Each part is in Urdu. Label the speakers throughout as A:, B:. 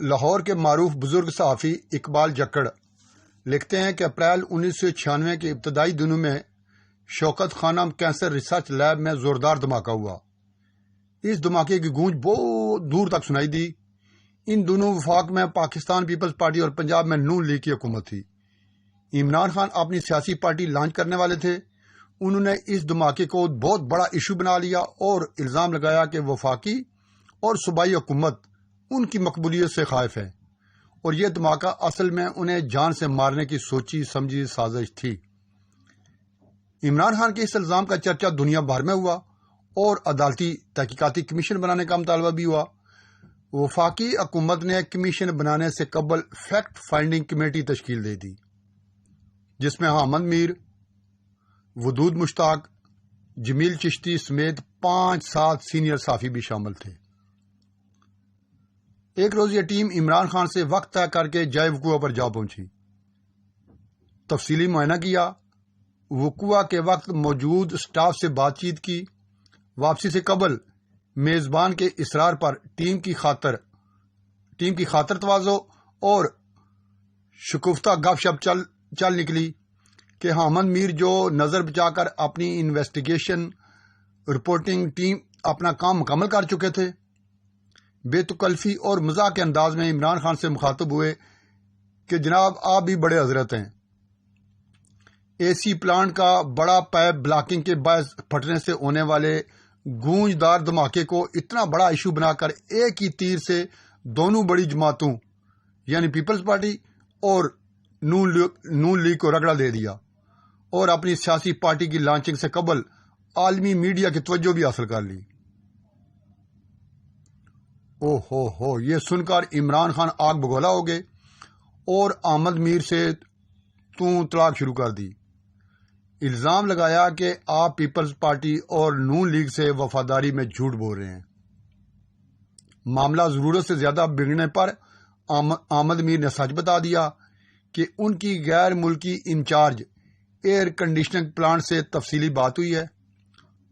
A: لاہور کے معروف بزرگ صحافی اقبال جکڑ لکھتے ہیں کہ اپریل 1996 کے ابتدائی دنوں میں شوکت خانم کینسر ریسرچ لیب میں زوردار دھماکہ ہوا۔ اس دھماکے کی گونج بہت دور تک سنائی دی۔ ان دونوں وفاق میں پاکستان پیپلز پارٹی اور پنجاب میں نون لیگ کی حکومت تھی۔ عمران خان اپنی سیاسی پارٹی لانچ کرنے والے تھے۔ انہوں نے اس دھماکے کو بہت بڑا ایشو بنا لیا اور الزام لگایا کہ وفاقی اور صوبائی حکومت ان کی مقبولیت سے خائف ہے اور یہ دھماکہ اصل میں انہیں جان سے مارنے کی سوچی سمجھی سازش تھی۔ عمران خان کے اس الزام کا چرچا دنیا بھر میں ہوا اور عدالتی تحقیقاتی کمیشن بنانے کا مطالبہ بھی ہوا۔ وفاقی حکومت نے کمیشن بنانے سے قبل فیکٹ فائنڈنگ کمیٹی تشکیل دے دی، جس میں احمد میر، ودود مشتاق، جمیل چشتی سمیت 5-7 سینئر صحافی بھی شامل تھے۔ ایک روز یہ ٹیم عمران خان سے وقت طے کر کے جائے وقوع پر جا پہنچی، تفصیلی معائنہ کیا، وقوع کے وقت موجود سٹاف سے بات چیت کی، واپسی سے قبل میزبان کے اصرار پر ٹیم کی خاطر تواضع اور شکفتہ گپ شپ چل نکلی کہ احمد میر جو نظر بچا کر اپنی انویسٹیگیشن رپورٹنگ ٹیم اپنا کام مکمل کر چکے تھے، بے تکلفی اور مزاح کے انداز میں عمران خان سے مخاطب ہوئے کہ جناب آپ بھی بڑے حضرت ہیں، اے سی پلانٹ کا بڑا پائپ بلاکنگ کے باعث پھٹنے سے ہونے والے گونجدار دھماکے کو اتنا بڑا ایشو بنا کر ایک ہی تیر سے دونوں بڑی جماعتوں یعنی پیپلز پارٹی اور نون لیگ کو رگڑا دے دیا اور اپنی سیاسی پارٹی کی لانچنگ سے قبل عالمی میڈیا کی توجہ بھی حاصل کر لی۔ ہو یہ سن کر عمران خان آگ بگولا ہو گئے اور احمد میر سے طلاق شروع کر دی۔ الزام لگایا کہ آپ پیپلز پارٹی اور نون لیگ سے وفاداری میں جھوٹ بول رہے ہیں۔ معاملہ ضرورت سے زیادہ بگڑنے پر احمد میر نے سچ بتا دیا کہ ان کی غیر ملکی انچارج ایئر کنڈیشننگ پلانٹ سے تفصیلی بات ہوئی ہے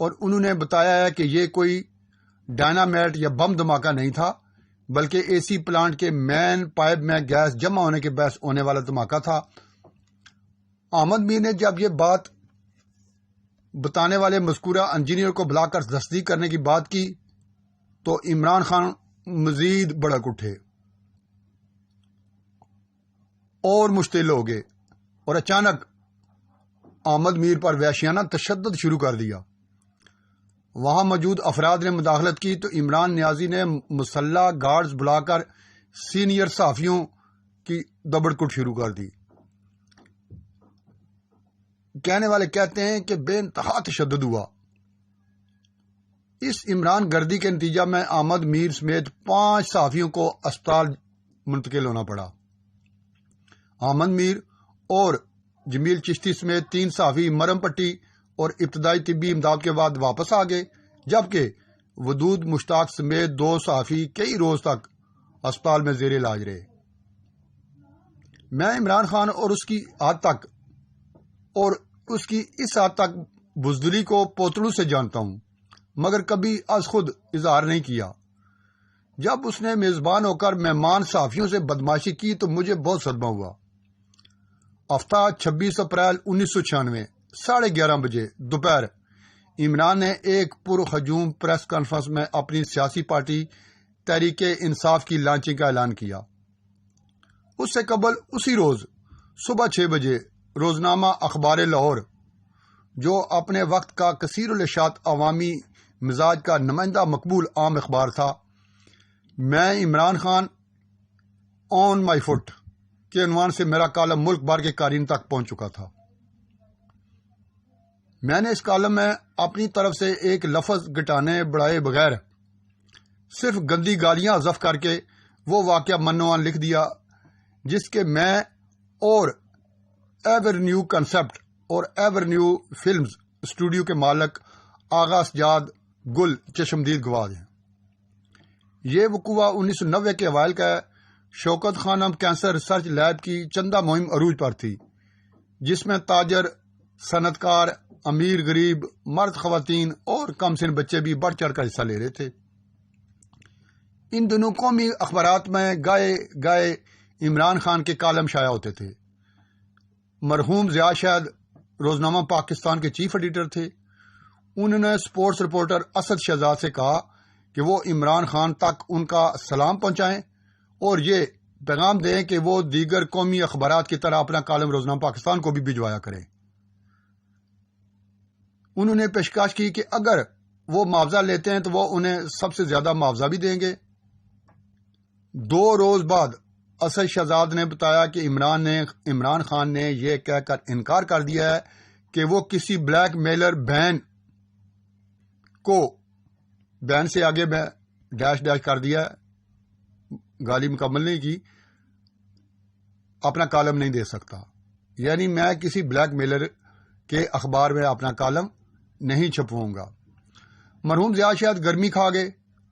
A: اور انہوں نے بتایا ہے کہ یہ کوئی ڈائنامیٹ یا بم دھماکہ نہیں تھا، بلکہ اے سی پلانٹ کے مین پائپ میں گیس جمع ہونے کے باعث ہونے والا دھماکہ تھا۔ احمد میر نے جب یہ بات بتانے والے مذکورہ انجینئر کو بلا کر تصدیق کرنے کی بات کی تو عمران خان مزید بھڑک اٹھے اور مشتعل ہو گئے اور اچانک احمد میر پر وحشیانہ تشدد شروع کر دیا۔ وہاں موجود افراد نے مداخلت کی تو عمران نیازی نے مسلح گارڈز بلا کر سینئر صحافیوں کی دبڑ کٹ شروع کر دی۔ کہنے والے کہتے ہیں کہ بے انتہا تشدد ہوا۔ اس عمران گردی کے نتیجہ میں احمد میر سمیت 5 صحافیوں کو اسپتال منتقل ہونا پڑا۔ احمد میر اور جمیل چشتی سمیت 3 صحافی مرم پٹی اور ابتدائی طبی امداد کے بعد واپس آ گئے، جبکہ ودود مشتاق سمیت 2 صحافی کئی روز تک اسپتال میں زیر علاج رہے۔ میں عمران خان اور اس کی اس حد تک بزدلی کو پوتڑوں سے جانتا ہوں، مگر کبھی از خود اظہار نہیں کیا۔ جب اس نے میزبان ہو کر مہمان صحافیوں سے بدماشی کی تو مجھے بہت صدمہ ہوا۔ ہفتہ 26 اپریل 1996 11:30 بجے دوپہر عمران نے ایک پرہجوم پریس کانفرنس میں اپنی سیاسی پارٹی تحریک انصاف کی لانچنگ کا اعلان کیا۔ اس سے قبل اسی روز صبح 6 بجے روزنامہ اخبار لاہور، جو اپنے وقت کا کثیر الاشاعت عوامی مزاج کا نمائندہ مقبول عام اخبار تھا، میں عمران خان آن مائی فٹ کے عنوان سے میرا کالم ملک بھر کے قارئین تک پہنچ چکا تھا۔ میں نے اس کالم میں اپنی طرف سے ایک لفظ گھٹانے بڑھائے بغیر صرف گندی گالیاں حذف کر کے وہ واقعہ منوان لکھ دیا جس کے میں اور ایور نیو کنسپٹ اور ایور نیو فلمز اسٹوڈیو کے مالک آغا سجاد گل چشمدید گواہ ہیں۔ یہ وقوع 1990 کے اوائل کا ہے۔ شوکت خانم کینسر ریسرچ لیب کی چندہ مہم عروج پر تھی، جس میں تاجر، صنعت کار، امیر غریب، مرد خواتین اور کم سن بچے بھی بڑھ چڑھ کر حصہ لے رہے تھے۔ ان دنوں قومی اخبارات میں گائے عمران خان کے کالم شائع ہوتے تھے۔ مرحوم ضیاء شاہد روزنامہ پاکستان کے چیف ایڈیٹر تھے۔ انہوں نے سپورٹس رپورٹر اسد شہزاد سے کہا کہ وہ عمران خان تک ان کا سلام پہنچائیں اور یہ پیغام دیں کہ وہ دیگر قومی اخبارات کی طرح اپنا کالم روزنامہ پاکستان کو بھی بھجوایا کریں۔ انہوں نے پیشکش کی کہ اگر وہ معاوضہ لیتے ہیں تو وہ انہیں سب سے زیادہ معاوضہ بھی دیں گے۔ 2 روز بعد اسد شہزاد نے بتایا کہ عمران خان نے یہ کہہ کر انکار کر دیا ہے کہ وہ کسی بلیک میلر بین سے آگے میں ڈیش کر دیا ہے، گالی مکمل نہیں کی، اپنا کالم نہیں دے سکتا، یعنی میں کسی بلیک میلر کے اخبار میں اپنا کالم نہیں چھپواؤں گا۔ مرحوم ضیاء شاہد گرمی کھا گئے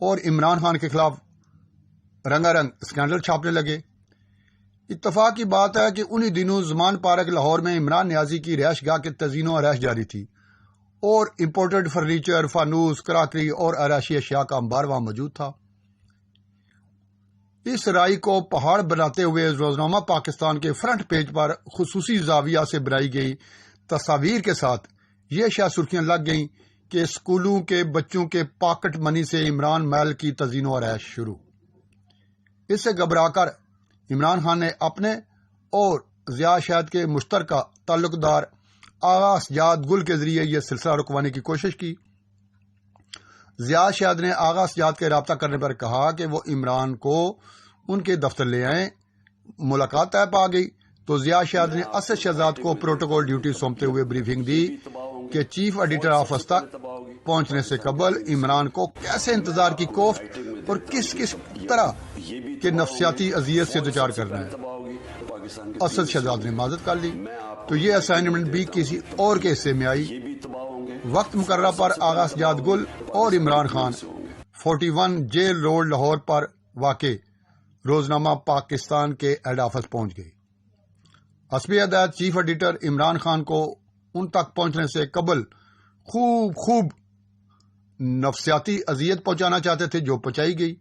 A: اور عمران خان کے خلاف رنگا رنگ اسکینڈل چھاپنے لگے۔ اتفاق کی بات ہے کہ انہی دنوں زمان پارک لاہور میں عمران نیازی کی رہائش گاہ کے تزئین و آرائش جاری تھی اور امپورٹڈ فرنیچر، فانوس، کراکری اور آرائشی اشیاء کا انبار وہاں موجود تھا۔ اس رائے کو پہاڑ بناتے ہوئے روزنامہ پاکستان کے فرنٹ پیج پر خصوصی زاویہ سے بنائی گئی تصاویر کے ساتھ یہ شاہ سرخیاں لگ گئیں کہ اسکولوں کے بچوں کے پاکٹ منی سے عمران محل کی تزئین و آرائش شروع۔ اس سے گھبرا کر عمران خان نے اپنے اور ضیاء شاہد کے مشترکہ تعلق دار آغا سجاد گل کے ذریعے یہ سلسلہ رکوانے کی کوشش کی۔ ضیاء شاہد نے آغا سجاد کے رابطہ کرنے پر کہا کہ وہ عمران کو ان کے دفتر لے آئیں۔ ملاقات طے پا گئی تو ضیاء شاہد نے اسد شہزاد کو پروٹوکول ڈیوٹی سونپتے ہوئے بریفنگ دی کہ چیف ایڈیٹر آفس تک پہنچنے سے قبل عمران کو کیسے انتظار کی کوفت اور کس طرح کے نفسیاتی اذیت سے دوچار کرنا ہے۔ اسد شہزاد نے معذرت کر لی تو یہ اسائنمنٹ بھی کسی اور کے حصے میں آئی۔ وقت مقررہ پر آغا سجاد گل اور عمران خان 41 جیل روڈ لاہور پر واقع روزنامہ پاکستان کے ہیڈ آفس پہنچ گئی۔ حسب ہدایت چیف ایڈیٹر عمران خان کو ان تک پہنچنے سے قبل خوب نفسیاتی اذیت پہنچانا چاہتے تھے، جو پہنچائی گئی۔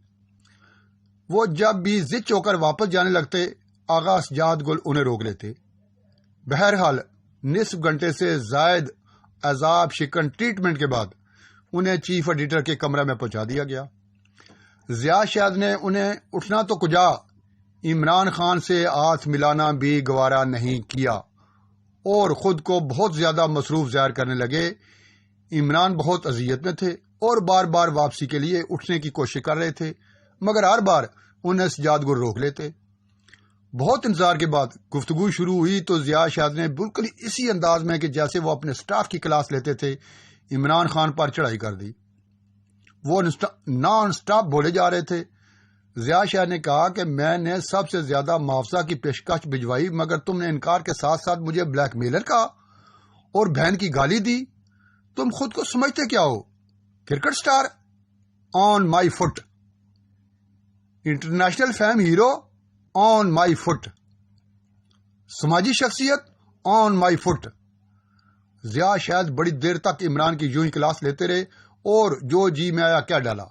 A: وہ جب بھی زچ ہو کر واپس جانے لگتے آغا سجاد گل انہیں روک لیتے۔ بہرحال نصف گھنٹے سے زائد عذاب شکن ٹریٹمنٹ کے بعد انہیں چیف ایڈیٹر کے کمرے میں پہنچا دیا گیا۔ ضیاء شاہد نے انہیں اٹھنا تو کجا، عمران خان سے ہاتھ ملانا بھی گوارا نہیں کیا اور خود کو بہت زیادہ مصروف ظاہر کرنے لگے۔ عمران بہت اذیت میں تھے اور بار بار واپسی کے لیے اٹھنے کی کوشش کر رہے تھے، مگر ہر بار انہیں سجاد گل روک لیتے۔ بہت انتظار کے بعد گفتگو شروع ہوئی تو ضیاء شاہد نے بالکل اسی انداز میں کہ جیسے وہ اپنے سٹاف کی کلاس لیتے تھے عمران خان پر چڑھائی کر دی۔ وہ نان سٹاپ بولے جا رہے تھے۔ ضیاء شاہد نے کہا کہ میں نے سب سے زیادہ معاوضہ کی پیشکش بھجوائی، مگر تم نے انکار کے ساتھ ساتھ مجھے بلیک میلر کہا اور بہن کی گالی دی۔ تم خود کو سمجھتے کیا ہو؟ کرکٹ سٹار آن مائی فٹ، انٹرنیشنل فیم ہیرو آن مائی فٹ، سماجی شخصیت آن مائی فٹ۔ ضیاء شاہد بڑی دیر تک عمران کی یوں ہی کلاس لیتے رہے اور جو جی میں آیا کیا ڈالا،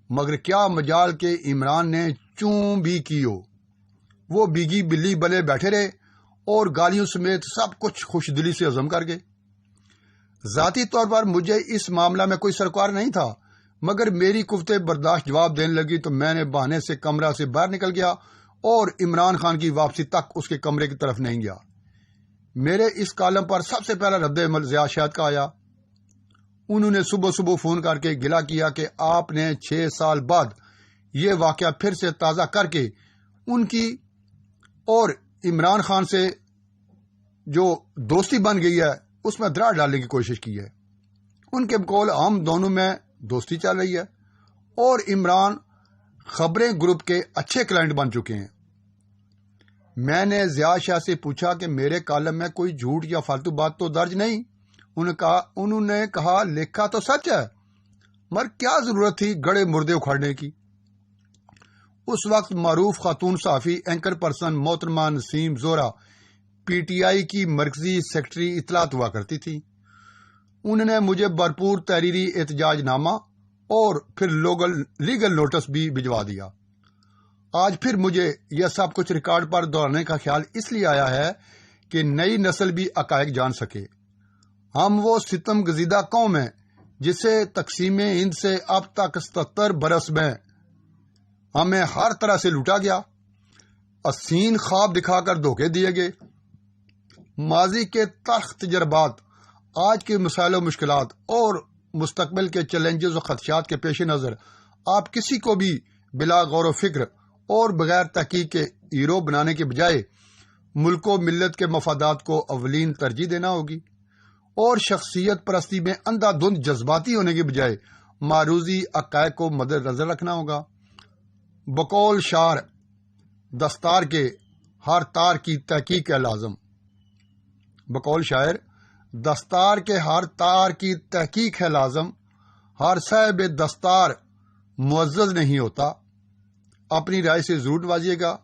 A: مگر کیا مجال کہ عمران نے چوں بھی کی ہو۔ وہ بیگی بلی بلے بیٹھے رہے اور گالیوں سمیت سب کچھ خوش دلی سے ہضم کر گئے۔ ذاتی طور پر مجھے اس معاملہ میں کوئی سرکار نہیں تھا، مگر میری قوت برداشت جواب دینے لگی تو میں نے بہانے سے کمرہ سے باہر نکل گیا اور عمران خان کی واپسی تک اس کے کمرے کی طرف نہیں گیا۔ میرے اس کالم پر سب سے پہلا رد عمل ضیاء شاہد کا آیا۔ انہوں نے صبح فون کر کے گلہ کیا کہ آپ نے 6 سال بعد یہ واقعہ پھر سے تازہ کر کے ان کی اور عمران خان سے جو دوستی بن گئی ہے اس میں دراڑ ڈالنے کی کوشش کی ہے۔ ان کے بقول ہم دونوں میں دوستی چل رہی ہے اور عمران خبریں گروپ کے اچھے کلائنٹ بن چکے ہیں۔ میں نے ضیاء شاہ سے پوچھا کہ میرے کالم میں کوئی جھوٹ یا فالتو بات تو درج نہیں۔ انہوں نے کہا لکھا تو سچ ہے، مگر کیا ضرورت تھی گڑے مردے اکھاڑنے کی۔ اس وقت معروف خاتون صحافی اینکر پرسن محترمہ نسیم زہرا پی ٹی آئی کی مرکزی سیکرٹری اطلاعات ہوا کرتی تھی۔ انہوں نے مجھے بھرپور تحریری احتجاج نامہ اور پھر لیگل نوٹس بھی بھجوا دیا۔ آج پھر مجھے یہ سب کچھ ریکارڈ پر دہرانے کا خیال اس لیے آیا ہے کہ نئی نسل بھی حقائق جان سکے۔ ہم وہ ستم گزیدہ قوم ہیں جسے تقسیم ہند سے اب تک 77 برس میں ہمیں ہر طرح سے لوٹا گیا، حسین خواب دکھا کر دھوکے دیے گئے۔ ماضی کے تلخ تجربات، آج کے مسائل و مشکلات اور مستقبل کے چیلنجز و خدشات کے پیش نظر آپ کسی کو بھی بلا غور و فکر اور بغیر تحقیق کے ہیرو بنانے کے بجائے ملک و ملت کے مفادات کو اولین ترجیح دینا ہوگی، اور شخصیت پرستی میں اندھا دھند جذباتی ہونے کے بجائے معروضی حقائق کو مد نظر رکھنا ہوگا۔ بقول شاعر، دستار کے ہر تار کی تحقیق ہے لازم۔ بقول شاعر، دستار کے ہر تار کی تحقیق ہے لازم، ہر صاحب دستار معزز نہیں ہوتا۔ اپنی رائے سے ضرور نوازیے گا۔